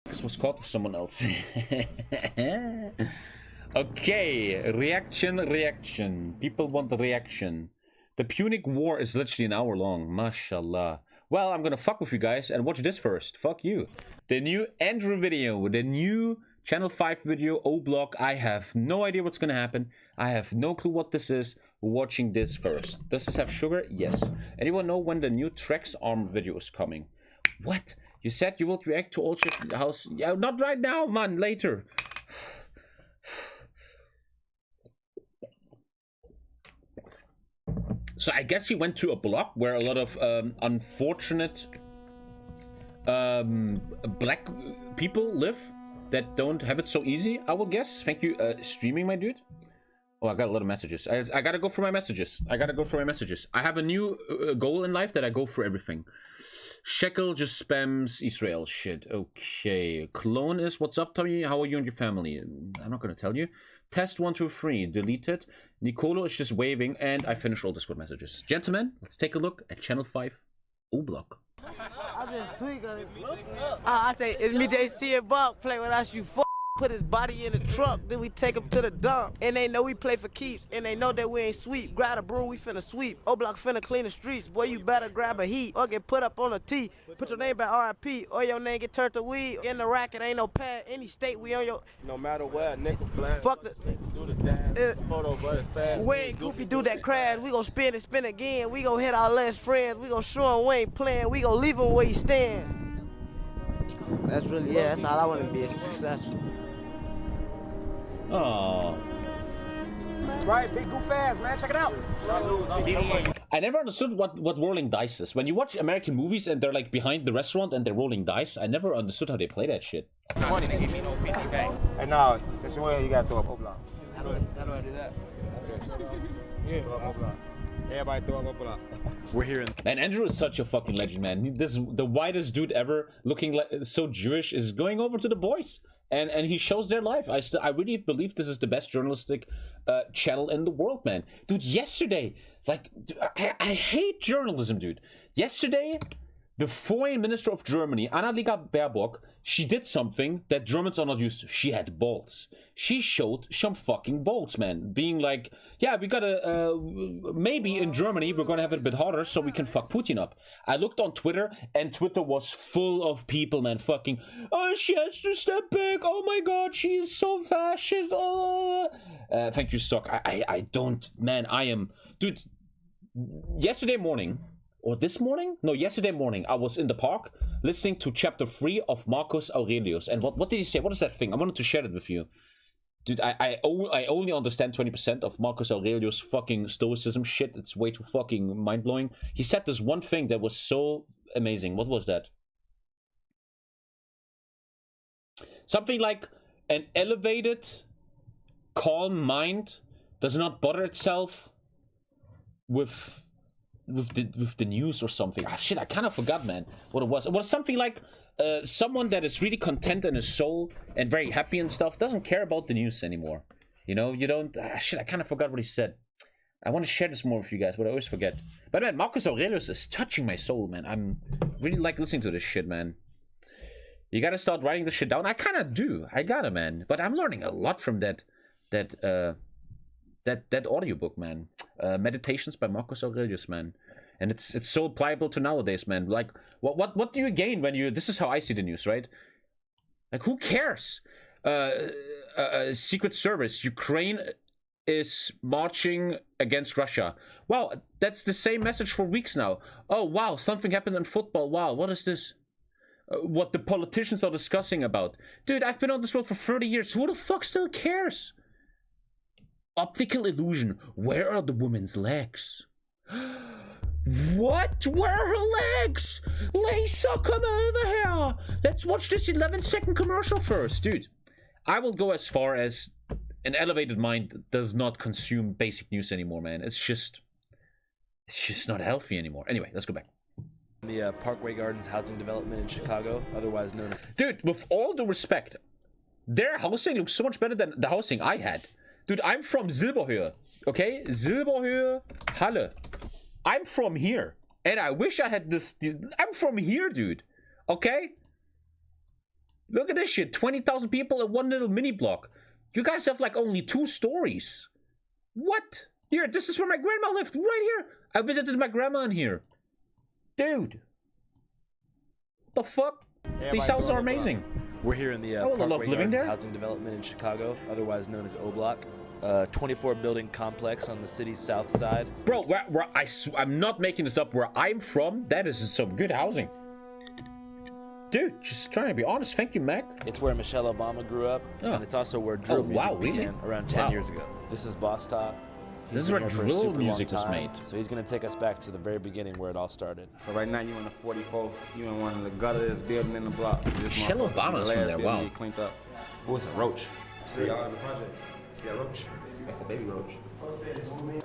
This was caught for someone else. Okay, reaction. People want the reaction. The Punic War is literally an hour long. Mashallah. Well, I'm gonna fuck with you guys and watch this first. Fuck you. The new Andrew video, the new Channel 5 video, O-Block. I have no idea what's gonna happen. I have no clue what this is. Watching this first. Does this have sugar? Yes. Anyone know when the new Trex Arm video is coming? What? You said you will react to Old Shit House. Yeah, not right now, man. Later. So I guess he went to a block where a lot of unfortunate black people live that don't have it so easy, I will guess. Thank you, streaming, my dude. Oh, I got a lot of messages. I gotta go through my messages. I have a new goal in life that I go through everything. Shekel just spams Israel shit. Okay. Clone is, what's up, Tommy? How are you and your family? I'm not gonna tell you. Test 1, 2, 3. Deleted. Nicolo is just waving, and I finished all Discord messages. Gentlemen, let's take a look at Channel 5 O-Block. I just tweak on it. I say, it's me, JC and Buck. Play with us, you put his body in the truck, then we take him to the dump. And they know we play for keeps, and they know that we ain't sweep. Grab a broom, we finna sweep. O-Block finna clean the streets. Boy, you better grab a heat or get put up on a T. Put your name back RIP, or your name get turned to weed. In the racket, ain't no pad. Any state, we on your... No matter where, nickel flat. Fuck the... Do the dance, photo, but it's fast. We ain't goofy, do that crash. We gon' spin and spin again. We gon' hit our last friends. We gon' show him we ain't playing. We gon' leave him where he stand. That's really, yeah, that's all I wanna be, successful. Oh. Right, big goof fast, man. Check it out. I never understood what rolling dice is. When you watch American movies and they're like behind the restaurant and they're rolling dice, I never understood how they play that shit. Money, they give me no 50 back. And now, since you're where you gotta throw up O-Block. How do I do that? Yeah, throw up O-Block. Everybody throw up O-Block. We're here in... Man, Andrew is such a fucking legend, man. This the whitest dude ever, looking like so Jewish, is going over to the boys. And he shows their life. I really believe this is the best journalistic channel in the world, man. Dude, yesterday, like, I hate journalism, dude. Yesterday, the foreign minister of Germany, Annalena Baerbock, she did something that Germans are not used to. She had balls. She showed some fucking balls, man. Being like, yeah, we gotta, maybe in Germany we're gonna have it a bit harder so we can fuck Putin up. I looked on Twitter and Twitter was full of people, man, fucking, oh, she has to step back. Oh my god, she is so fascist. Oh. Thank you, Stock. I don't, man, I am, dude, yesterday morning, or this morning? No, yesterday morning, I was in the park listening to chapter 3 of Marcus Aurelius. And what did he say? What is that thing? I wanted to share it with you. Dude, I only understand 20% of Marcus Aurelius' fucking stoicism shit. It's way too fucking mind-blowing. He said this one thing that was so amazing. What was that? Something like, an elevated, calm mind does not bother itself with the news or something. Ah, shit, I kind of forgot, man, what it was. It was something like someone that is really content in his soul and very happy and stuff doesn't care about the news anymore. You know, you don't... shit, I kind of forgot what he said. I want to share this more with you guys, but I always forget. But man, Marcus Aurelius is touching my soul, man. I'm really like listening to this shit, man. You gotta start writing this shit down. I kind of do. I gotta, man. But I'm learning a lot from that audiobook, man. Meditations by Marcus Aurelius, man. And it's so pliable to nowadays, man. Like, what do you gain when you... This is how I see the news, right? Like, who cares? Secret Service. Ukraine is marching against Russia. Wow, that's the same message for weeks now. Oh, wow, something happened in football. Wow, what is this? What the politicians are discussing about. Dude, I've been on this world for 30 years. Who the fuck still cares? Optical illusion. Where are the woman's legs? What? Where are her legs? Lisa, come over here. Let's watch this 11-second commercial first. Dude, I will go as far as an elevated mind does not consume basic news anymore, man. It's just not healthy anymore. Anyway, let's go back. The Parkway Gardens housing development in Chicago, otherwise known as... Dude, with all due respect, their housing looks so much better than the housing I had. Dude, I'm from Silberhöhe, okay? Silberhöhe, Halle. I'm from here. And I wish I had this... I'm from here, dude. Okay? Look at this shit. 20,000 people in one little mini block. You guys have like only 2 stories. What? Here, this is where my grandma lived. Right here. I visited my grandma in here. Dude. What the fuck? These houses are amazing. We're here in the Parkway Gardens housing development in Chicago, otherwise known as O Block. 24-building complex on the city's south side. Bro, I'm not making this up. Where I'm from, that is some good housing. Dude, just trying to be honest. Thank you, Mac. It's where Michelle Obama grew up, and it's also where drill music began around 10 years ago. This is Boss Talk. This is where drill music was made. So he's going to take us back to the very beginning where it all started. So right now you in the 44. You in one of the gutters building in the block. Michelle Obama's from there. Wow. Cleaned up. Oh, it's a roach. See y'all in the project. See a roach? That's a baby roach.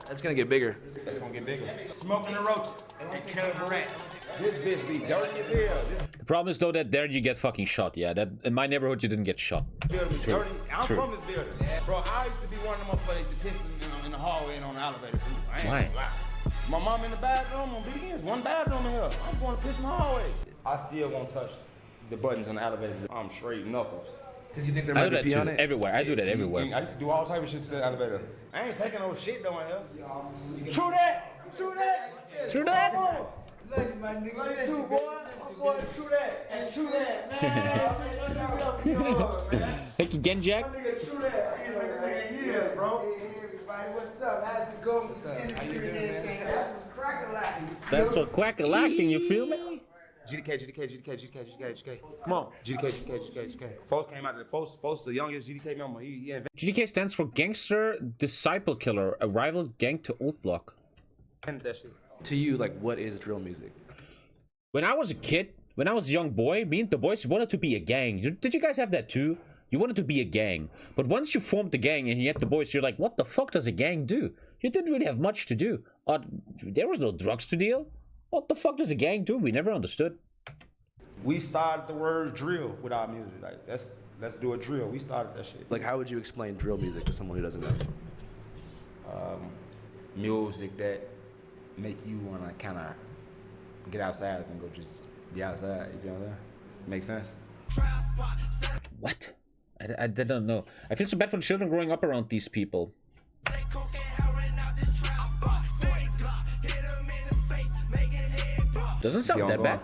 That's going to get bigger. That's going to get bigger. Smoking the roach and killing the rat. This bitch be dirty as hell. The problem is though that there you get fucking shot. Yeah, that in my neighborhood you didn't get shot. True. I'm from this building. Bro, I used to be one of them motherfuckers that piss in the hallway and on the elevator too. I ain't gonna lie. My mom in the bathroom on BDN's one bathroom in here. I'm going to piss in the hallway. I still won't touch the buttons on the elevator. I'm straight knuckles. Cause you think there I might do be that on too. it? Everywhere. I do that everywhere. I used to do all type of shit to the elevator. I ain't taking no shit though in here. True that. True that. True that. Look, my nigga, Like two, boy. Boy, true that. And true that, man. Thank you again, Jack. Nigga, true that. He's like a nigga years, bro. Hey, everybody, what's up? How's it going? This industry and everything. That's what's crack-a-lacking. That's what crack-a-lacking, you feel me? GDK. Come on. GDK. Folks came out of the folks, the youngest GDK member. He invented GDK stands for Gangster Disciple Killer, a rival gang to Old Block. that shit. To you, like, what is drill music? When I was a kid, when I was a young boy, me and the boys wanted to be a gang. Did you guys have that too? You wanted to be a gang. But once you formed the gang and you had the boys, you're like, what the fuck does a gang do? You didn't really have much to do. There was no drugs to deal. What the fuck does a gang do? We never understood. We started the word drill with our music. Like, let's do a drill. We started that shit. Like, how would you explain drill music to someone who doesn't know? Music that make you wanna kind of get outside and go just be outside. You feel what I'm saying? Makes sense. What? I don't know. I feel so bad for the children growing up around these people. Doesn't sound that bad.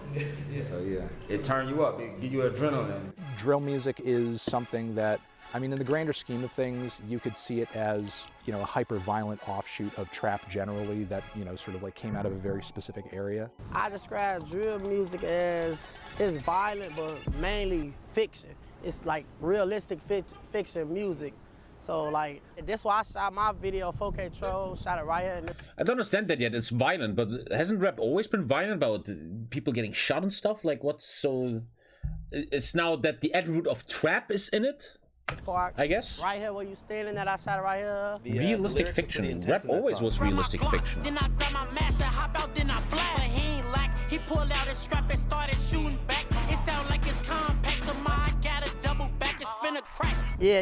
So yeah, it turn you up. It give you adrenaline. Drill music is something that, I mean, in the grander scheme of things, you could see it as, you know, a hyper-violent offshoot of trap generally that, you know, sort of like came out of a very specific area. I describe drill music as it's violent, but mainly fiction. It's like realistic fiction music. So like, that's why I shot my video 4K Troll, shot it right here. I don't understand that yet. It's violent, but hasn't rap always been violent about people getting shot and stuff? Like, what's so... It's now that the attribute of trap is in it? I guess. Right here where you standing at, I shot it right here. Realistic fiction. Rap always was realistic fiction. Then I grab my mask and hop out, then I blast. But he ain't like, he pulled out his strap and started shooting back. It sound like it's compact, so I got a double back, it's finna crack. Yeah.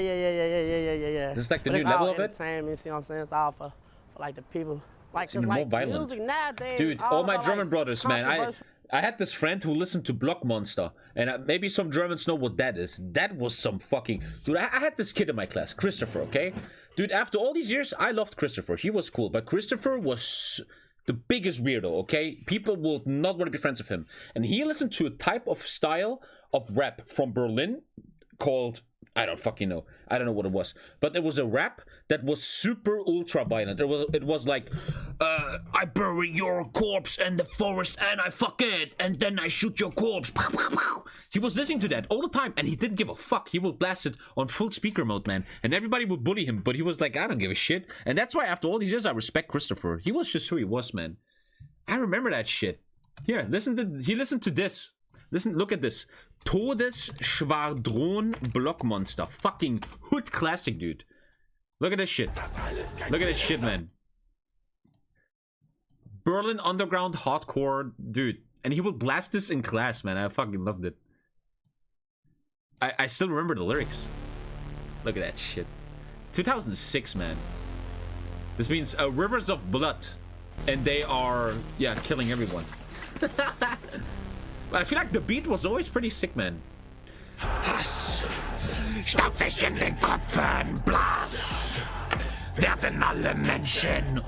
This is like the But new it's level all of it? entertainment, see what I'm saying? It's all for like the people. Like, It's even more violent. music nowadays, Dude, all my about, German like, brothers, man. controversial. I had this friend who listened to Block Monster, and maybe some Germans know what that is. That was some fucking... Dude, I had this kid in my class, Christopher, okay? Dude, after all these years, I loved Christopher. He was cool, but Christopher was the biggest weirdo, okay? People will not want to be friends with him. And he listened to a type of style of rap from Berlin called... I don't fucking know. I don't know what it was. But it was a rap that was super ultra violent. It was like, I bury your corpse in the forest and I fuck it. And then I shoot your corpse. He was listening to that all the time and he didn't give a fuck. He would blast it on full speaker mode, man. And everybody would bully him. But he was like, I don't give a shit. And that's why after all these years, I respect Christopher. He was just who he was, man. I remember that shit. Here, he listened to this. Listen, look at this. Todesschwadron Blockmonster. Fucking hood classic, dude. Look at this shit. Look at this shit, man. Berlin underground hardcore, dude. And he would blast this in class, man. I fucking loved it. I still remember the lyrics. Look at that shit. 2006, man. This means rivers of blood. And they are, yeah, killing everyone. But I feel like the beat was always pretty sick, man. Hass, staut sich in den Köpfen, Blas, werden alle Menschen.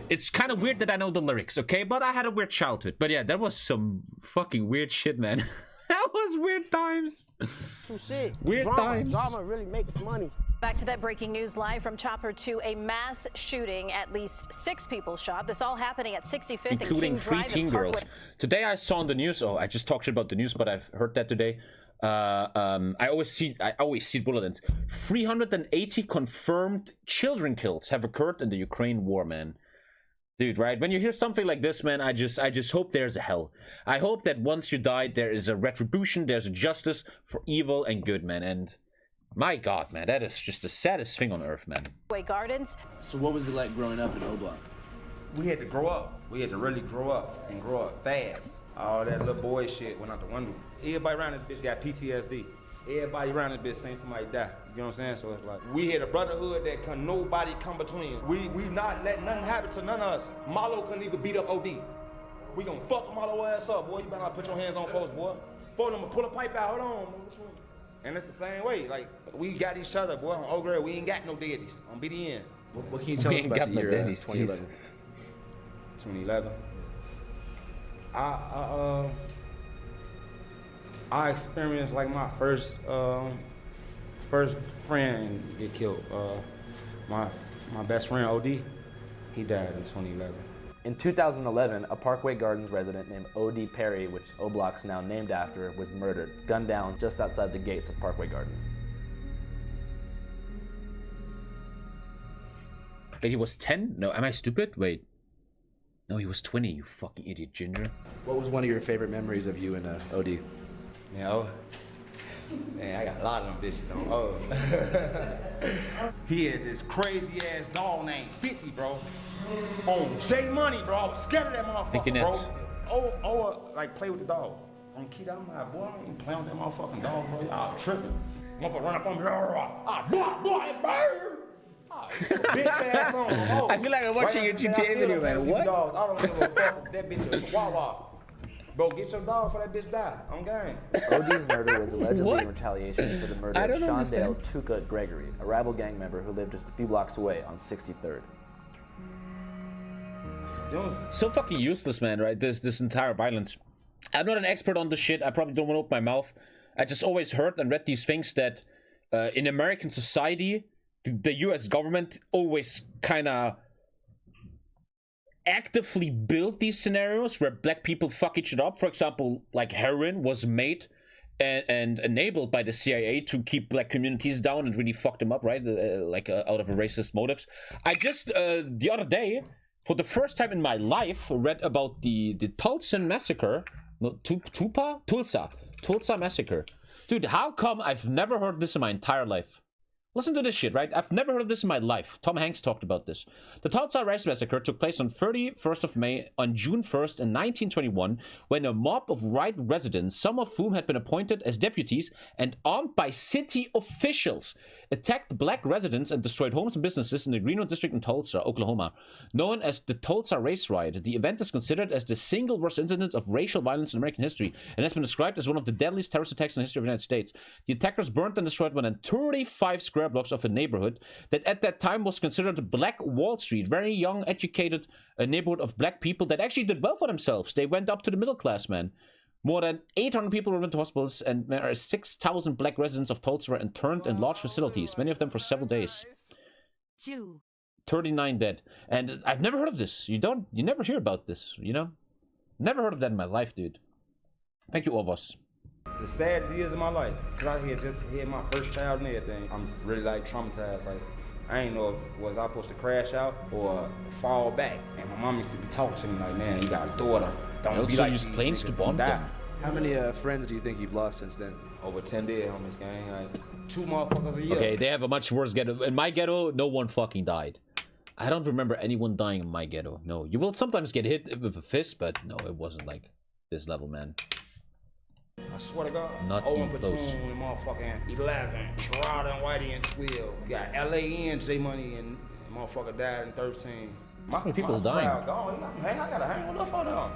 It's kind of weird that I know the lyrics, okay? But I had a weird childhood. But yeah, that was some fucking weird shit, man. That was weird times. Some shit. Weird times. Drama really makes money. Back to that breaking news live from Chopper 2, a mass shooting. At least 6 people shot. This all happening at 65th including and King 3 Drive teen in girls. Parkway. Today I saw on the news. Oh, I just talked shit about the news, but I've heard that today. I always see bulletins. 380 confirmed children kills have occurred in the Ukraine war, man. Dude, right? When you hear something like this, man, I just hope there's a hell. I hope that once you die, there is a retribution, there's a justice for evil and good, man. And my God, man, that is just the saddest thing on earth, man. Parkway Gardens. So what was it like growing up in O-Block? We had to grow up. We had to really grow up and grow up fast. All that little boy shit went out the window. Everybody around this bitch got PTSD. Everybody around this bitch saying somebody die. You know what I'm saying? So it's like, we had a brotherhood that can nobody come between. We not let nothing happen to none of us. Marlo couldn't even beat up OD. We gonna fuck Marlo ass up, boy. You better not put your hands on folks, boy. For them to pull a pipe out, hold on. And it's the same way. Like, we got each other, boy. On old girl, we ain't got no daddies. On BDN. What can you tell us about the year 2011? 2011. I experienced like my first friend get killed. My best friend OD, he died in 2011. In 2011, a Parkway Gardens resident named O.D. Perry, which O-Block's now named after, was murdered, gunned down just outside the gates of Parkway Gardens. Wait, he was 10? No, am I stupid? Wait. No, he was 20, you fucking idiot, Ginger. What was one of your favorite memories of you and O.D.? Man, man, I got a lot of them bitches on. Oh. He had this crazy ass dog named 50, bro. On J Money, bro. I was scared of that motherfucker, bro. Like play with the dog. On Key, I'm like, boy, I ain't playing with that motherfucking dog, bro. Y'all tripping. Motherfucker run up on me, boy, bird. Bitch ass on. Oh. I feel like I'm watching a GTA video, man. What? Dogs. I don't give a fuck if that bitch is Wawa. Bro, get your dog before that bitch die. On game. OD's murder was allegedly in retaliation for the murder of Shondale Tuka Gregory, a rival gang member who lived just a few blocks away on 63rd. So fucking useless, man, right? This entire violence. I'm not an expert on this shit. I probably don't want to open my mouth. I just always heard and read these things that in American society, the US government always kind of actively build these scenarios where black people fuck each other up. For example, like heroin was made and enabled by the CIA to keep black communities down and really fuck them up, right? Out of a racist motives. I just the other day, for the first time in my life, read about the Tulsa massacre. No, Tulsa massacre. Dude, how come I've never heard of this in my entire life? Listen to this shit, right? I've never heard of this in my life. Tom Hanks talked about this. The Tulsa Rice Massacre took place on 31st of May on June 1st in 1921 when a mob of white residents, some of whom had been appointed as deputies and armed by city officials, attacked black residents and destroyed homes and businesses in the Reno district in Tulsa, Oklahoma. Known as the Tulsa Race Riot, the event is considered as the single worst incident of racial violence in American history and has been described as one of the deadliest terrorist attacks in the history of the United States. The attackers burned and destroyed more than 35 square blocks of a neighborhood that at that time was considered Black Wall Street, very young, educated neighborhood of black people that actually did well for themselves. They went up to the middle class, man. More than 800 people were went to hospitals, and there are 6,000 black residents of Tulsa were interned in large facilities, many of them for several days. 39 dead. And I've never heard of this. You never hear about this, you know? Never heard of that in my life, dude. Thank you, all of us. The sad years of my life, because I just had my first child and everything, I'm really like traumatized. Like, I ain't know if was I supposed to crash out or fall back. And my mom used to be talking to me like, man, you got a daughter. Don't be like use planes to bomb them. How many friends do you think you've lost since then? Over 10 dead on this gang. Like 2 motherfuckers a year. Okay, they have a much worse ghetto. In my ghetto, no one fucking died. I don't remember anyone dying in my ghetto. No, you will sometimes get hit with a fist, but no, it wasn't like this level, man. I swear to God. Not even close. Platoon, motherfucking 11. Gerard and Whitey and Swill. You got L.A. and J Money and motherfucker died in 13. How many people are dying? I gotta hang with up on them.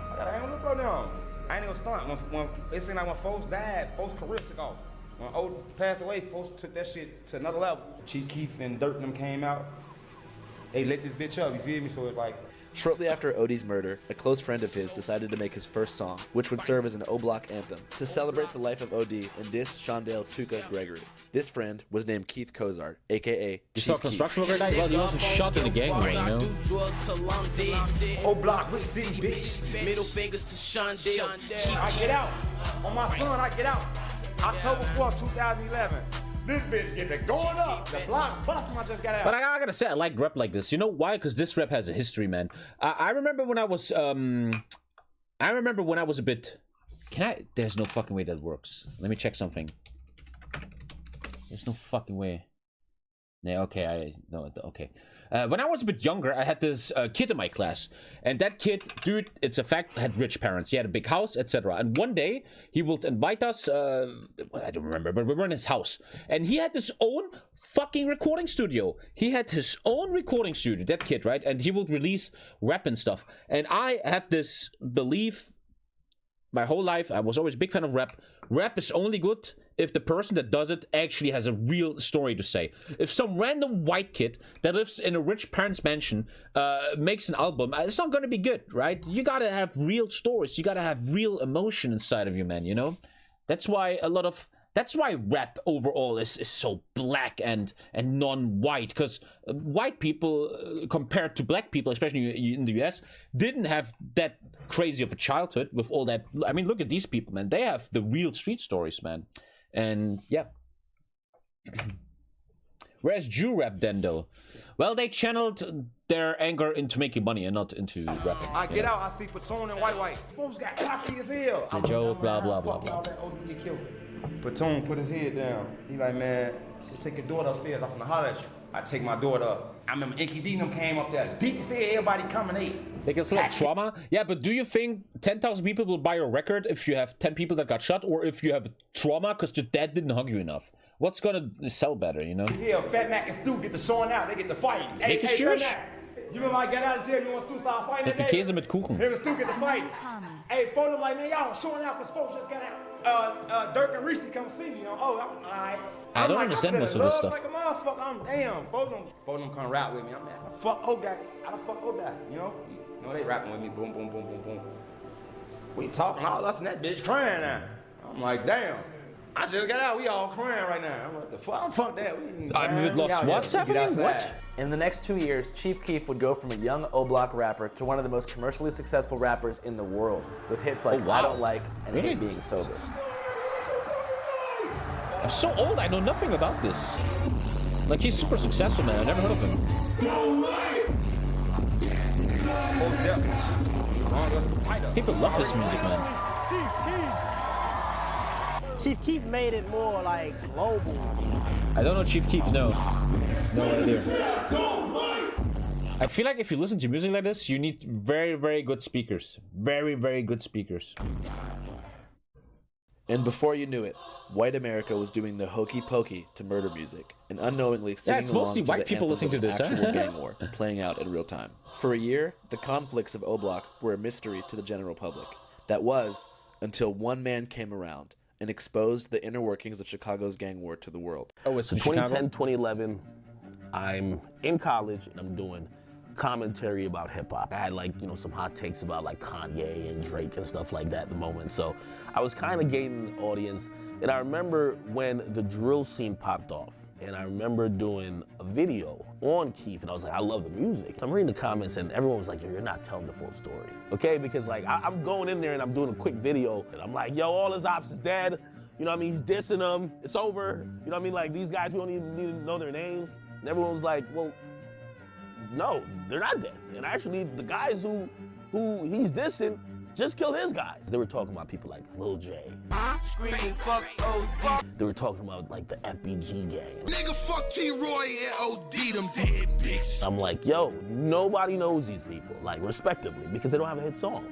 I ain't gonna stunt. When it seemed like when folks died, folks' career took off. When Old passed away, folks took that shit to another level. Chief Keef and Dirt and them came out. They lit this bitch up, you feel me? So it's like... Shortly after OD's murder, a close friend of his decided to make his first song, which would serve as an O-Block anthem, to celebrate the life of OD and diss Shondale Tuka Gregory. This friend was named Keith Cozart, a.k.a. You saw construction worker guy? Well, he wasn't shot in the gangway, you know? O-Block, Rick City, bitch. Middle fingers to Shondale. I get out. On my son, I get out. October 4th, 2011. This bitch get it going up. The block busting, I just got out. But I gotta say, I like rap like this. You know why? Because this rap has a history, man. I remember when I was a bit... There's no fucking way that works. Let me check something. There's no fucking way. Yeah, okay, okay. When I was a bit younger, I had this kid in my class. And that kid, dude, it's a fact, had rich parents. He had a big house, etc. And one day, he would invite us, I don't remember, but we were in his house. And he had his own fucking recording studio. He had his own recording studio, that kid, right? And he would release rap and stuff. And I have this belief, my whole life, I was always a big fan of rap. Rap is only good if the person that does it actually has a real story to say. If some random white kid that lives in a rich parent's mansion makes an album, it's not gonna be good, right? You gotta have real stories. You gotta have real emotion inside of you, man, you know? That's why rap overall is so black and non-white, because white people, compared to black people, especially in the US, didn't have that crazy of a childhood with all that. I mean, look at these people, man. They have the real street stories, man. And yeah. Whereas Jew rap then, though, well, they channeled their anger into making money and not into rapping. I get out, I see Platoon and White. Folks got cocky as hell. It's a joke, blah, blah, blah, blah. Platoon put his head down. He like, man, take your daughter upstairs. I'm finna holler at you. I take my daughter up. I remember Inky D them came up there. Deep as hell, everybody coming in. They can select trauma. Yeah, but do you think 10,000 people will buy a record if you have 10 people that got shot, or if you have trauma because your dad didn't hug you enough? What's gonna sell better, you know? Yeah, Fat Mac and Stu get the showing out. They get the fight. Hey, Jewish? You remember I got out of jail, you want Stu start fighting that day? Käse mit Kuchen. Him and Stu get the fight. Hey, folks like, man, y'all showing out because folks just got out. Dirk and Reese come see me. Oh, I'm alright. I don't understand most of this stuff. Like a motherfucker. I'm damn. Folks them come rap with me. I'm like, fuck Odak. I don't fuck Odak. You know they rapping with me. Boom, boom, boom, boom, boom. We talking all us and that bitch crying now. I'm like, damn. I just got out. We all crying right now. I'm like, the fuck? Fuck that. I'm a bit lost. What's happening? What? In the next 2 years, Chief Keef would go from a young O-Block rapper to one of the most commercially successful rappers in the world, with hits like I Don't Like and Hate Being Sober. I'm so old, I know nothing about this. Like, he's super successful, man. I never heard of him. People love this music, man. Chief Keef made it more like global. I don't know Chief Keef, no. No idea. I feel like if you listen to music like this, you need very, very good speakers. Very, very good speakers. And before you knew it, white America was doing the hokey pokey to murder music, and unknowingly singing it's mostly along to white the people listening to this, actual gang war playing out in real time. For a year, the conflicts of O-Block were a mystery to the general public. That was until one man came around and exposed the inner workings of Chicago's gang war to the world. Oh, it's in 2010, 2011, I'm in college and I'm doing commentary about hip-hop. I had some hot takes about Kanye and Drake and stuff like that at the moment. So I was kind of gaining an audience. And I remember when the drill scene popped off, and I remember doing a video on Keef, and I was like, I love the music. So I'm reading the comments and everyone was like, yo, you're not telling the full story. Okay, because I'm going in there and I'm doing a quick video and I'm like, yo, all his ops is dead. You know what I mean? He's dissing them, it's over. You know what I mean? Like, these guys, we don't even need to know their names. And everyone was like, well, no, they're not dead. And actually, the guys who he's dissing just killed his guys. They were talking about people like Lil J. Screaming fuck OD. They were talking about the FBG gang. Nigga fuck T-Roy and OD them dead bitch. I'm like, yo, nobody knows these people, respectively, because they don't have a hit song.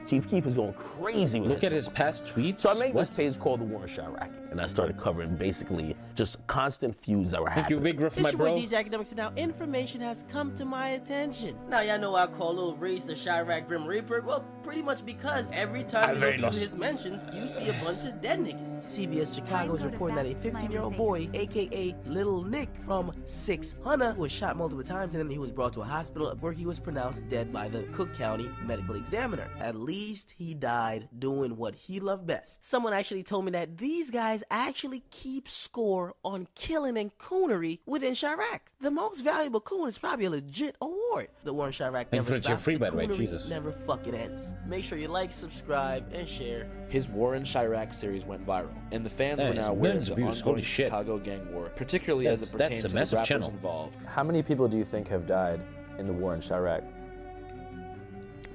Chief Keef is going crazy with Look at his past tweets. So I made this page called The War in Chiraq, and I started covering basically just constant feuds that were happening. Thank you, Big Riff, my It's your boy bro. DJ Akademiks, and now information has come to my attention. Now y'all know I call Lil Reese the Chiraq Grim Reaper. Well, pretty much because every time you look through his mentions, you see a bunch of dead niggas. CBS Chicago is reporting that a 15-year-old boy, a.k.a. Little Nick from 600, was shot multiple times, and then he was brought to a hospital where he was pronounced dead by the Cook County medical examiner. At least he died doing what he loved best. Someone actually told me that these guys actually keep score on killing and coonery within Chiraq. The most valuable coon is probably a legit award. The war in Chiraq never stops. free, The by the way, coonery Jesus. never fucking ends. Make sure you like, subscribe, and share. His War in Chiraq series went viral, and the fans Yeah, were it's now aware of millions the of views. ongoing Holy shit. Chicago gang war, particularly as it pertains That's a to the massive rappers channel. involved. How many people do you think have died in the war in Chiraq?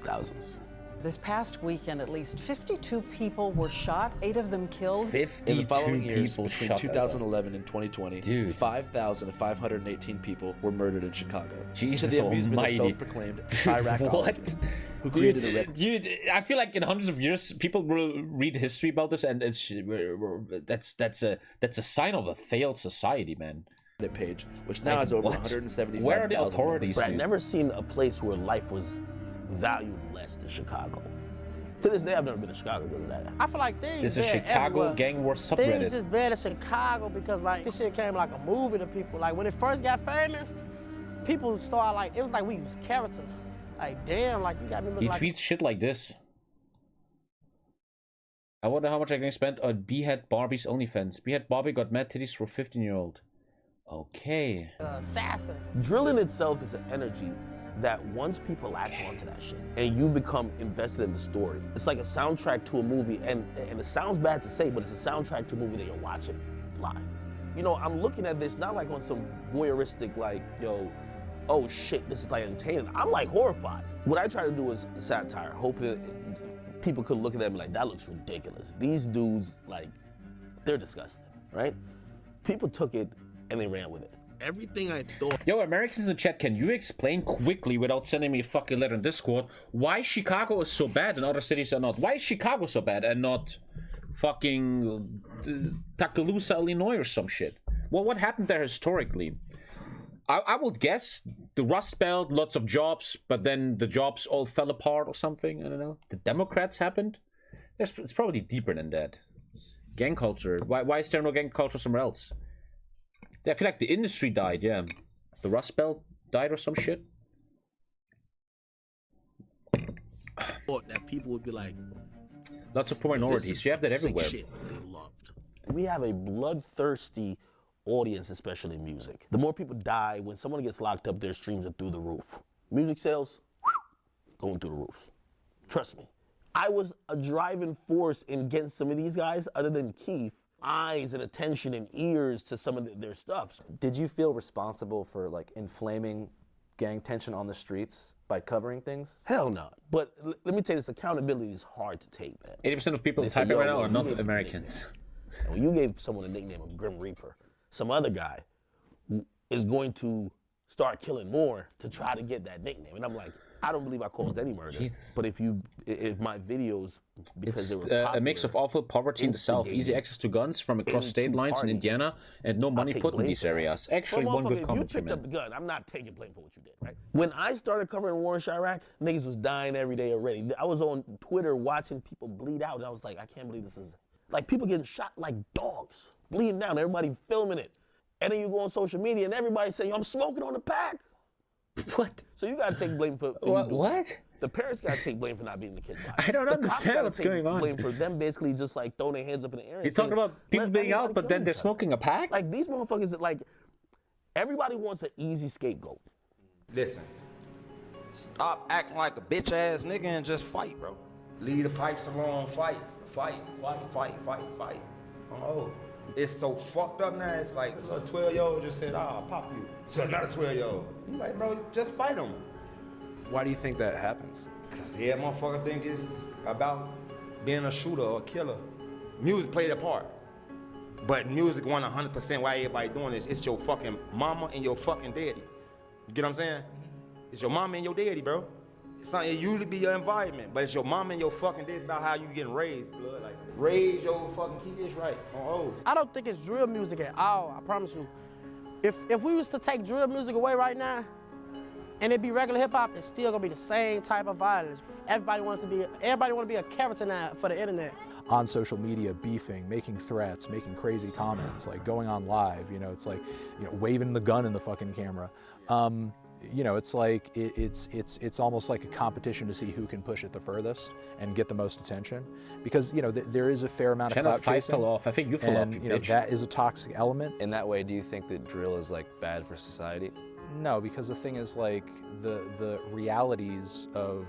Thousands. This past weekend, at least 52 people were shot, 8 of them killed. 52 In the following years, people between shot 2011 and 2020, Dude. 5,518 people were murdered in Chicago. Jesus to the amusement almighty. of self-proclaimed Chiraqologists, What? who created a red. Dude, I feel like in hundreds of years, people will read history about this, and that's a sign of a failed society, man. Page, which now Like, has over what? 175,000. Where are the authorities? But I've dude? never seen a place where life was valued less than Chicago. To this day, I've never been to Chicago because of that. I feel like things This is bad Chicago everywhere. gang war Things subreddit. just bad in Chicago because like this shit came like a movie to people. Like when it first got famous, people started like it was like we was characters. Like damn, like you got me He looking like tweets shit like this. I wonder how much I can spend on Behead Barbie's OnlyFans. Behead Barbie got mad titties for 15-year-old. Okay. assassin. Drilling itself is an energy that once people latch onto that shit and you become invested in the story, it's like a soundtrack to a movie, and it sounds bad to say, but it's a soundtrack to a movie that you're watching live. You know, I'm looking at this not like on some voyeuristic, like, yo, oh shit, this is like entertaining. I'm like horrified. What I try to do is satire, hoping that people could look at them and be like, that looks ridiculous. These dudes, like, they're disgusting, right? People took it and they ran with it. Everything I thought. Yo, Americans in the chat, can you explain quickly, without sending me a fucking letter in Discord, why Chicago is so bad and other cities are not? Why is Chicago so bad and not fucking Tuscaloosa, Illinois or some shit? Well, what happened there historically? I would guess the Rust Belt, lots of jobs, but then the jobs all fell apart or something. I don't know. The Democrats happened? It's probably deeper than that. Gang culture. Why is there no gang culture somewhere else? I feel like the industry died, yeah. The Rust Belt died or some shit. That people would be like, lots of poor minorities. You have that everywhere. Shit they loved. We have a bloodthirsty audience, especially in music. The more people die, when someone gets locked up, their streams are through the roof. Music sales, going through the roof. Trust me. I was a driving force in getting some of these guys, other than Keith, eyes and attention and ears to some of their stuff. Did you feel responsible for like inflaming gang tension on the streets by covering things? Hell no. But let me tell you this, accountability is hard to take, man. 80% of people They say, typing yo, right now bro, are you not gave Americans. And when you gave someone a nickname of Grim Reaper, some other guy is going to start killing more to try to get that nickname. And I'm like, I don't believe I caused any murder. Jesus. But if my videos, because It's they were a mix of awful poverty in the South, instigated easy access to guns from across state into lines in parties, Indiana, and no money take put in blame these for that. areas. Actually, Well, one good motherfucker, comment if you you picked up made. the gun, I'm not taking blame for what you did, right? When I started covering war in Chiraq, niggas was dying every day already. I was on Twitter watching people bleed out, and I was like, I can't believe this is, like, people getting shot like dogs, bleeding down, everybody filming it. And then you go on social media, and everybody saying, I'm smoking on the pack. What? So you gotta take blame for What? you doing What? it. The parents gotta take blame for not being in the kids' life. I don't The cops understand gotta what's take going on. Blame for them basically just like throwing their hands up in the air. You're talking about people being out, but then they're smoking. smoking a pack? Like these motherfuckers that like, everybody wants an easy scapegoat. Listen, stop acting like a bitch ass nigga and just fight, bro. Leave the pipes alone, fight. Oh, it's so fucked up now. It's like a 12-year-old just said, I'll pop you. So another 12-year-old. You like, bro, just fight him. Why do you think that happens? Cause yeah, motherfucker think it's about being a shooter or a killer. Music played a part. But music wasn't 100% why everybody doing this. It's your fucking mama and your fucking daddy. You get what I'm saying? It's your mama and your daddy, bro. It usually be your environment, but it's your mom and your fucking this about how you getting raised, blood. Like, raise your fucking kids right. I don't think it's drill music at all, I promise you. If we was to take drill music away right now, and it be regular hip hop, it's still gonna be the same type of violence. Everybody wanna be a character now for the internet. On social media, beefing, making threats, making crazy comments, like going on live, you know, it's like, you know, waving the gun in the fucking camera. You know, it's like, it's almost like a competition to see who can push it the furthest and get the most attention. Because, you know, there is a fair amount of clout chasing. Fell off. I think you fell off, you know, that is a toxic element. In that way, do you think that drill is like bad for society? No, because the thing is, like, the realities of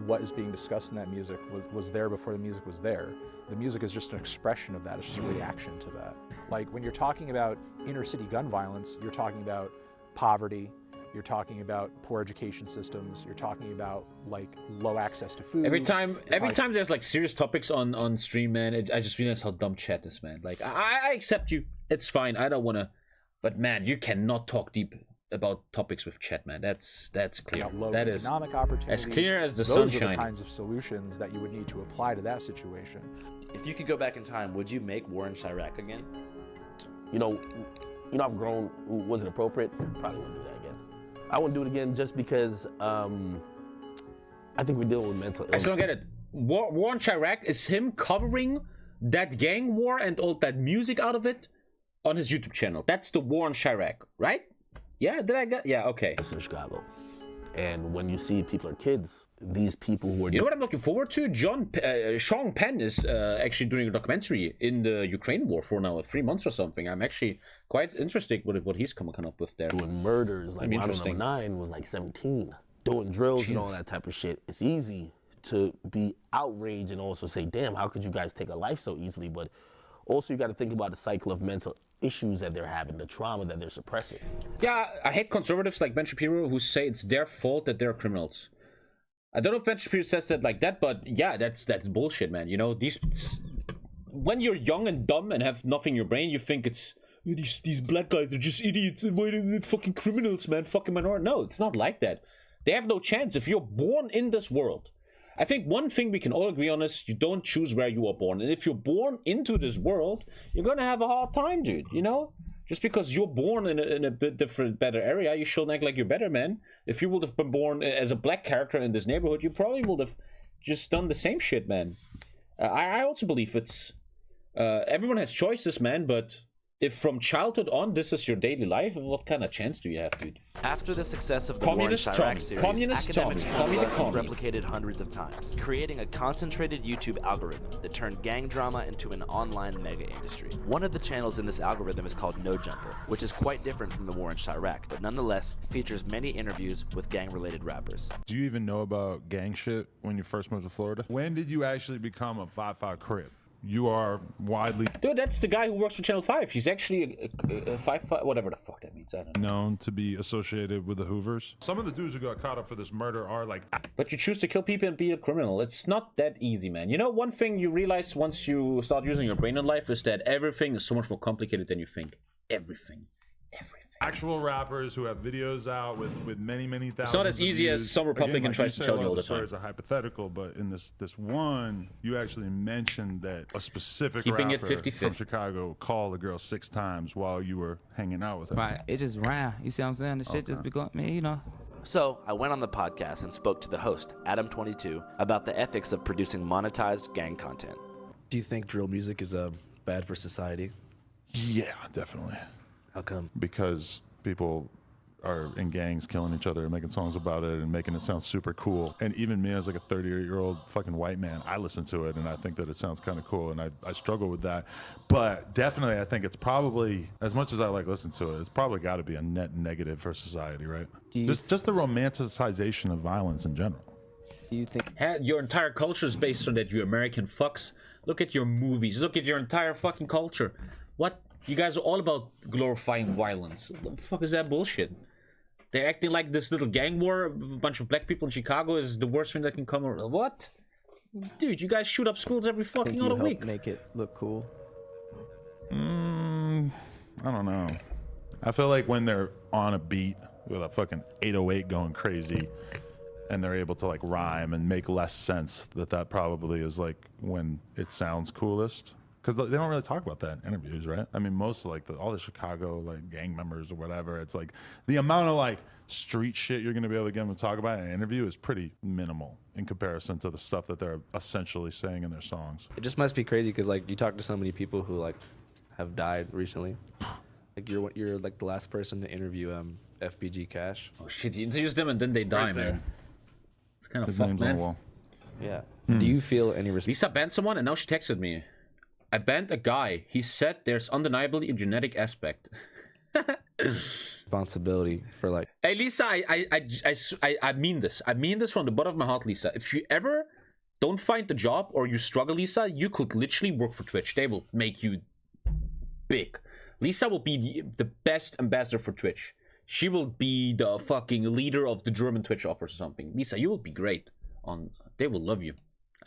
what is being discussed in that music was there before the music was there. The music is just an expression of that. It's just a reaction to that. Like, when you're talking about inner city gun violence, you're talking about poverty, you're talking about poor education systems, you're talking about, like, low access to food. Every time there's, like, serious topics on stream, man, I just realize how dumb chat is, man. Like, I accept you. It's fine. I don't want to... But, man, you cannot talk deep about topics with chat, man. That's clear. That is as clear as the sunshine. Those are the kinds of solutions that you would need to apply to that situation. If you could go back in time, would you make war in Chirac again? You know, I've grown. Was it appropriate? Probably wouldn't do that again. I wouldn't do it again just because I think we're dealing with mental illness. I still don't get it. War in Chirac is him covering that gang war and all that music out of it on his YouTube channel. That's the War in Chirac, right? Yeah, yeah, okay. In Chicago. And when you see people are kids, these people who are... You know what I'm looking forward to? Sean Penn is actually doing a documentary in the Ukraine war for now 3 months or something. I'm actually quite interested with what he's coming up with there. Doing murders, like Adam 9 was like 17. Doing drills and all that type of shit. It's easy to be outraged and also say, damn, how could you guys take a life so easily? But also you got to think about the cycle of mental issues that they're having, the trauma that they're suppressing. Yeah, I hate conservatives like Ben Shapiro who say it's their fault that they're criminals. I don't know if Ben Shapiro says that like that, but yeah, that's bullshit, man. You know, when you're young and dumb and have nothing in your brain, you think it's these black guys are just idiots and they're fucking criminals, man, fucking minority. No, it's not like that. They have no chance. If you're born in this world, I think one thing we can all agree on is you don't choose where you are born. And if you're born into this world, you're going to have a hard time, dude, you know? Just because you're born in a bit different, better area, you shouldn't act like you're better, man. If you would have been born as a black character in this neighborhood, you probably would have just done the same shit, man. I also believe it's... everyone has choices, man, but... If from childhood on this is your daily life, what kind of chance do you have, dude? After the success of the War in Chirac series, Akademiks has replicated hundreds of times, creating a concentrated YouTube algorithm that turned gang drama into an online mega industry. One of the channels in this algorithm is called No Jumper, which is quite different from the War in Chirac, but nonetheless features many interviews with gang-related rappers. Do you even know about gang shit when you first moved to Florida? When did you actually become a 5'5" Crip? You are widely... Dude, that's the guy who works for Channel 5. He's actually a 5'5", whatever the fuck that means. I don't know. Known to be associated with the Hoovers. Some of the dudes who got caught up for this murder are like... But you choose to kill people and be a criminal. It's not that easy, man. You know, one thing you realize once you start using your brain in life is that everything is so much more complicated than you think. Everything. Actual rappers who have videos out with many thousands. It's not as easy as some Republican tries to tell you all the time. Stories are hypothetical, but in this one, you actually mentioned that a specific Keeping rapper it 50-50. from Chicago called a girl 6 times while you were hanging out with her. Right, it just ran. You see what I'm saying? The shit just be going, man, you know. So I went on the podcast and spoke to the host, Adam22, about the ethics of producing monetized gang content. Do you think drill music is bad for society? Yeah, definitely. How come? Because people are in gangs killing each other and making songs about it and making it sound super cool. And even me as like a 38-year-old fucking white man, I listen to it and I think that it sounds kind of cool, and I struggle with that. But definitely I think it's probably, as much as I like listen to it, it's probably got to be a net negative for society, right? Just the romanticization of violence in general. Do you think your entire culture is based on that, you American fucks? Look at your movies. Look at your entire fucking culture. What? You guys are all about glorifying violence. What the fuck is that bullshit? They're acting like this little gang war, a bunch of black people in Chicago is the worst thing that can come around. What? Dude, you guys shoot up schools every fucking other week. Make it look cool. I don't know. I feel like when they're on a beat with a fucking 808 going crazy and they're able to like rhyme and make less sense, that probably is like when it sounds coolest. Because they don't really talk about that in interviews, right? I mean, most of like all the Chicago like gang members or whatever, it's like the amount of like street shit you're gonna be able to get them to talk about in an interview is pretty minimal in comparison to the stuff that they're essentially saying in their songs. It just must be crazy because like you talk to so many people who like have died recently. Like you're like the last person to interview FBG Cash. Oh shit! You introduce them and then they die, man. It's kind of His fucked, name's on man. the wall. Yeah. Do you feel any Lisa banned someone and now she texted me. I banned a guy. He said there's undeniably a genetic aspect. responsibility for like? Hey Lisa, I mean this. I mean this from the bottom of my heart, Lisa. If you ever don't find the job or you struggle, Lisa, you could literally work for Twitch. They will make you big. Lisa will be the best ambassador for Twitch. She will be the fucking leader of the German Twitch offers or something. Lisa, you will be great. They will love you.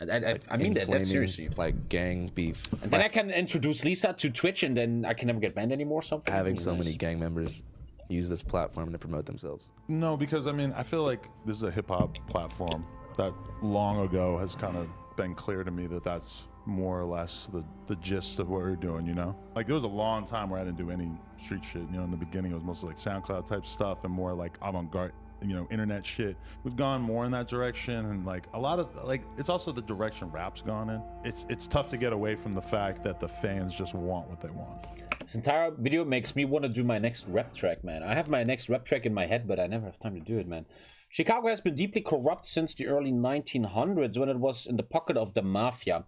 I mean that seriously. Like gang beef. And then I can introduce Lisa to Twitch, and then I can never get banned anymore. Or something. Having so many gang members use this platform to promote themselves. No, because I mean, I feel like this is a hip hop platform that long ago has kind of been clear to me that that's more or less the gist of what we're doing, you know? Like there was a long time where I didn't do any street shit, you know. In the beginning it was mostly like SoundCloud type stuff and more like avant-garde, you know, internet shit. We've gone more in that direction, and like a lot of like it's also the direction rap's gone in. It's tough to get away from the fact that the fans just want what they want. This entire video makes me want to do my next rap track, man. I have my next rap track in my head, but I never have time to do it, man. Chicago has been deeply corrupt since the early 1900s when it was in the pocket of the mafia.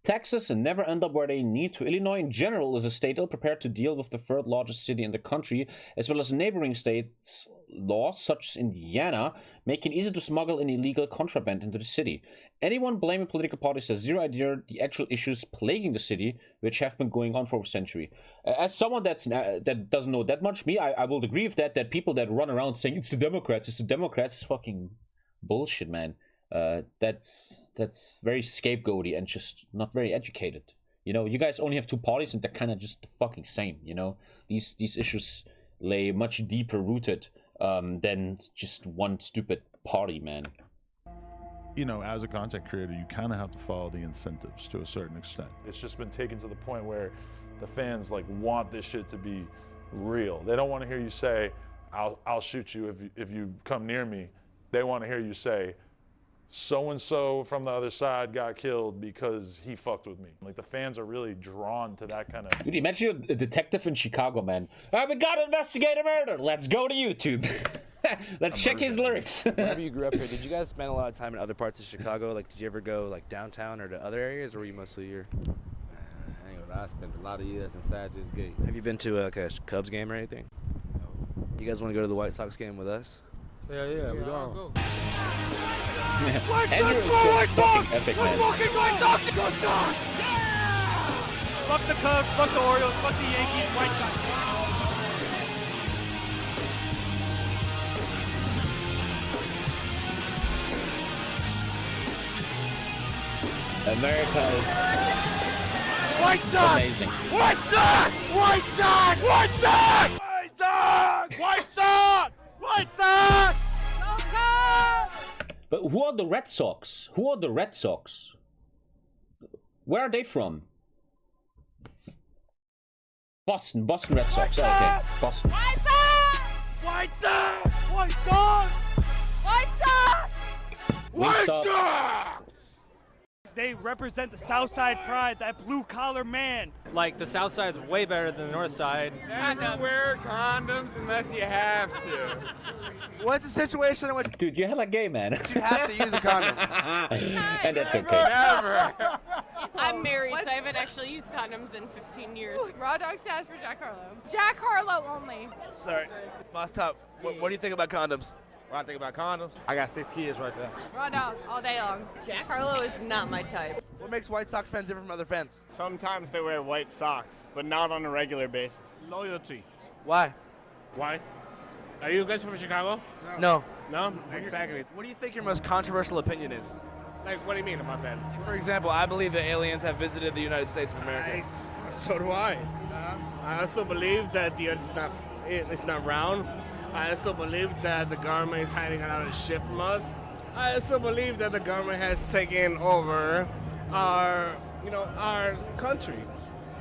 Taxes never end up where they need to. Illinois in general is a state ill-prepared to deal with the third largest city in the country, as well as neighboring states' laws, such as Indiana, make it easy to smuggle in illegal contraband into the city. Anyone blaming political parties has zero idea the actual issues plaguing the city, which have been going on for a century. As someone that doesn't know that much, I will agree with that people that run around saying it's the Democrats, is fucking bullshit, man. That's very scapegoaty and just not very educated. You know, you guys only have two parties and they're kind of just the fucking same. You know, these issues lay much deeper rooted than just one stupid party, man. You know, as a content creator, you kind of have to follow the incentives to a certain extent. It's just been taken to the point where the fans like want this shit to be real. They don't want to hear you say, "I'll shoot you if you come near me." They want to hear you say, "So-and-so from the other side got killed because he fucked with me." Like the fans are really drawn to that kind of... Dude, imagine a detective in Chicago, man. We gotta investigate a murder. Let's go to YouTube. Let's check his lyrics. Whenever you grew up here, did you guys spend a lot of time in other parts of Chicago? Like, did you ever go like downtown or to other areas, or were you mostly here? I spent a lot of years inside this gate. Have you been to like a Cubs game or anything? No. You guys want to go to the White Sox game with us? Yeah, we go. Andrew is so fucking epic, man. Go Sox! Fuck the Cubs, fuck the Orioles, fuck the Yankees, White Sox. America is White Sox! amazing. White Sox! White Sox! White Sox! White Sox! White Sox! White Sox! But who are the Red Sox? Who are the Red Sox? Where are they from? Boston Red Sox. Oh, okay, Boston. White Sox! White Sox! White Sox! White Sox! White Sox! They represent the South Side pride, that blue-collar man. Like, the South Side's way better than the North Side. Never wear condoms unless you have to. What's the situation in which... Dude, you're hella gay, man. You have to use a condom. And that's okay. Never. I'm married, so I haven't actually used condoms in 15 years. Raw dog status for Jack Harlow. Jack Harlow only. Sorry. Boss Top, what do you think about condoms? When I think about condoms, I got 6 kids right there. Raw dog all day long. Jack Harlow is not my type. What makes White Sox fans different from other fans? Sometimes they wear white socks, but not on a regular basis. Loyalty. Why? Why? Are you guys from Chicago? No. No? Exactly. What do you think your most controversial opinion is? Like, what do you mean about that? For example, I believe that aliens have visited the United States of America. Nice. So do I. I also believe that the earth is not round. I also believe that the government is hiding a lot of shit from us. I also believe that the government has taken over our country.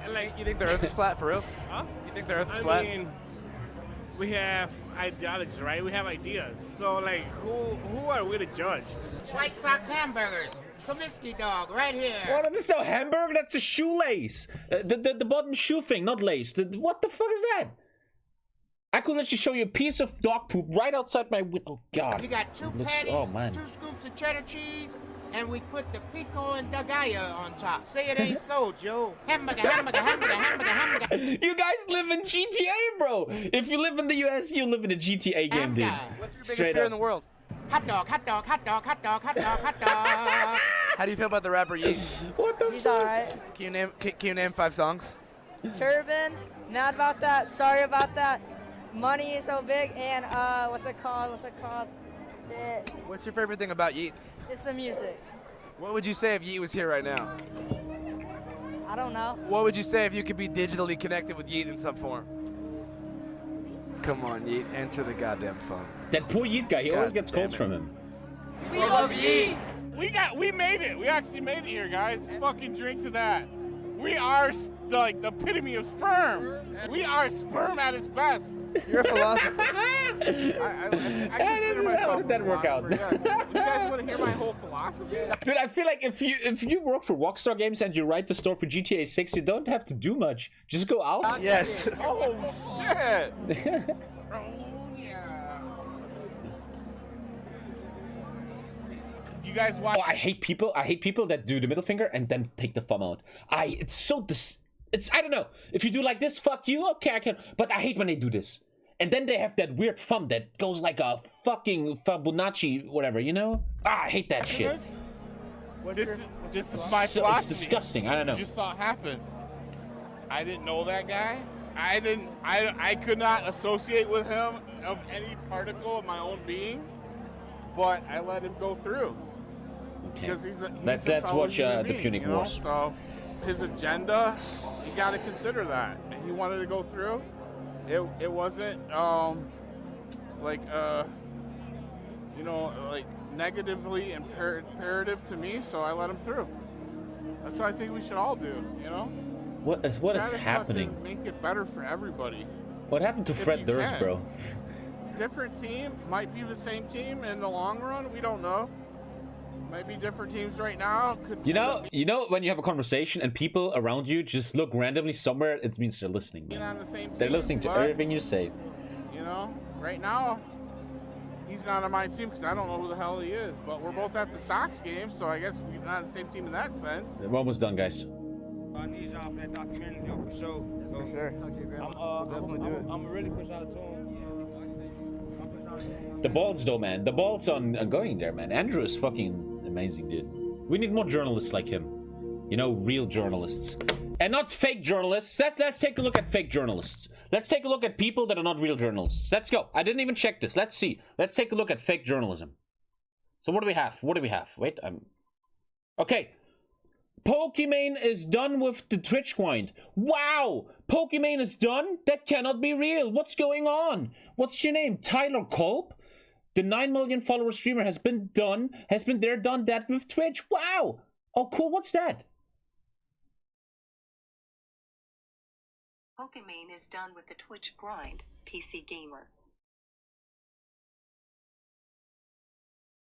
Like, you think the Earth is flat for real? Huh? You think the Earth is flat? I mean, we have ideology, right? We have ideas. So, like, who are we to judge? White Sox hamburgers. Comiskey dog, right here. What? That's no hamburger. That's a shoelace. The bottom shoe thing, not lace. What the fuck is that? I could literally show you a piece of dog poop right outside my window. Oh, God. We got two patties, 2 scoops of cheddar cheese, and we put the pico and dagaya on top. Say it ain't so, Joe. Hamburger, hamburger, hamburger, hamburger, hamburger. You guys live in GTA, bro. If you live in the US, you live in a GTA game, dude. What's your biggest fear in the world? Hot dog, hot dog, hot dog, hot dog, hot dog, hot dog. How do you feel about the rapper Yeet? What the He's alright. Can you name 5 songs? Turban, mad about that, sorry about that. Money is so big, and what's it called? Shit. What's your favorite thing about Yeet? It's the music. What would you say if Yeet was here right now? I don't know. What would you say if you could be digitally connected with Yeet in some form? Come on, Yeet, answer the goddamn phone. That poor Yeet guy, he always gets calls from him. We love Yeet. We made it. We actually made it here, guys. Fucking drink to that. We are like the epitome of sperm. We are sperm at its best. You're a philosopher. I consider myself How did that work out? Yeah. You guys want to hear my whole philosophy? Dude, I feel like if you work for Rockstar Games and you write the story for GTA 6, you don't have to do much. Just go out. Yes. Oh shit. You guys watch? Oh, I hate people that do the middle finger and then take the thumb out. It's I don't know. If you do like this, fuck you. Okay, I can. But I hate when they do this. And then they have that weird thumb that goes like a fucking Fibonacci, whatever, you know? I hate that shit. This is my philosophy. It's disgusting. I don't know. You just saw it happen. I didn't know that guy. I could not associate with him of any particle of my own being, but I let him go through. Okay. Because he's Let's watch the Punic Wars. So his agenda, you got to consider that. And he wanted to go through. It wasn't like negatively imperative to me, so I let him through. That's what I think we should all do, you know? What is happening? Make it better for everybody. What happened to Fred Durst, bro? Different team, might be the same team in the long run, we don't know. Might be different teams right now. You know when you have a conversation and people around you just look randomly somewhere, it means they're listening. Being on the same They're team, listening to but, everything you say. You know, right now, he's not on my team because I don't know who the hell he is. But we're both at the Sox game, so I guess we're not on the same team in that sense. We're almost done, guys. I need y'all for that documentary for sure. For sure. I'm really push out to him. The balls though, man. The balls on going there, man. Andrew is fucking amazing, dude. We need more journalists like him. You know, real journalists. And not fake journalists. Let's take a look at fake journalists. Let's take a look at people that are not real journalists. Let's go. I didn't even check this. Let's see. Let's take a look at fake journalism. So what do we have? What do we have? Wait, okay. Pokimane is done with the Twitch grind. Wow! Pokimane is done? That cannot be real. What's going on? What's your name? Tyler Culp? The 9 million follower streamer has been done that with Twitch. Wow! Oh, cool. What's that? Pokimane is done with the Twitch grind, PC Gamer.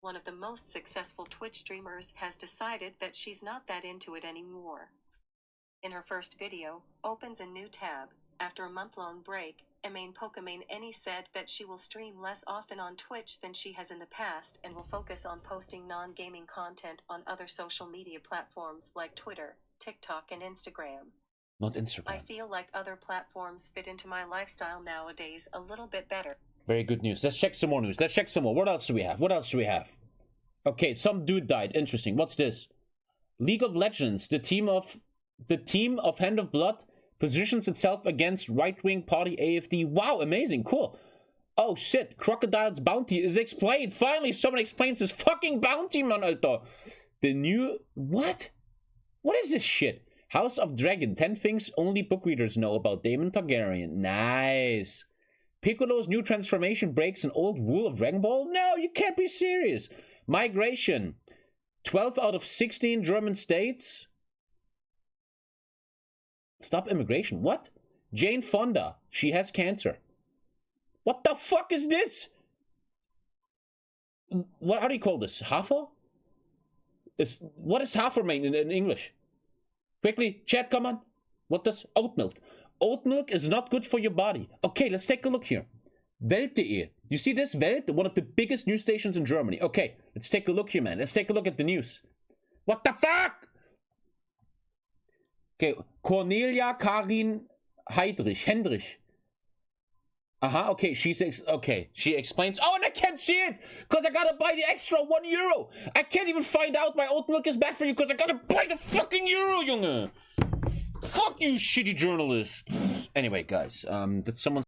One of the most successful Twitch streamers has decided that she's not that into it anymore. In her first video, opens a new tab. After a month-long break, Pokimane said that she will stream less often on Twitch than she has in the past and will focus on posting non-gaming content on other social media platforms like Twitter, TikTok, and Instagram. Not Instagram. I feel like other platforms fit into my lifestyle nowadays a little bit better. Very good news. Let's check some more news. Let's check some more. What else do we have? Okay, some dude died. Interesting. What's this? League of Legends. The team of Hand of Blood positions itself against right-wing party AFD. Wow, amazing. Cool. Oh shit. Crocodile's bounty is explained. Finally, someone explains his fucking bounty, man, Alter. The new... What? What is this shit? House of Dragon. 10 things only book readers know about Daemon Targaryen. Nice. Piccolo's new transformation breaks an old rule of Dragon Ball? No, you can't be serious. Migration. 12 out of 16 German states. Stop immigration. What? Jane Fonda. She has cancer. What the fuck is this? How do you call this? Hafer? What is Hafer mean in English? Quickly, chat, come on. What does oat milk? Oat milk is not good for your body. Okay, let's take a look here. Welt.de. You see this? Welt? One of the biggest news stations in Germany. Okay, let's take a look here, man. Let's take a look at the news. What the fuck? Okay, Cornelia Karin Hendrich. Okay, she explains. Oh, and I can't see it because I gotta buy the extra €1. I can't even find out my oat milk is bad for you because I gotta buy the fucking euro, Junge. Fuck you, shitty journalist. Anyway, guys, that's someone.